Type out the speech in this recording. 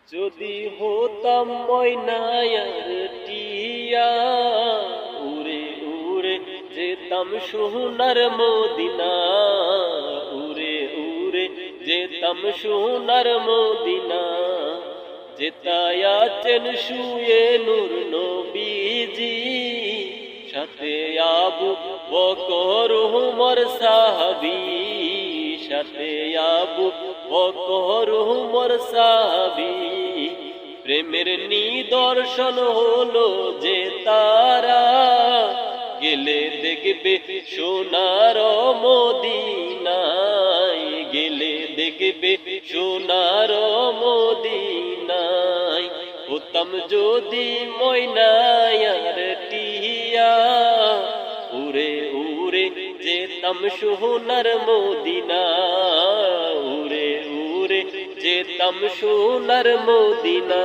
যদি হতাম ময়নায়ার টিয়া, উড়ে উড়ে যেতাম সোনার মদিনা, উড়ে উড়ে যেতাম সোনার মদিনা। যেতায় আছেন শুয়ে নূর নবীজি, সাথে আবু বকর ওমর সাহাবী, সাথে আবু বকর ওমর সাহাবী। প্রেমের নিদর্শন হলো যে তারা, গেলে দেখবে সোনার মদিনায়, গেলে দেখবে সোনার মদিনায়। হতাম যদি ময়নায়ার টিয়া, উড়ে উড়ে যেতাম সোনার মদিনা, উড়ে উড়ে যেতাম সোনার মদিনা।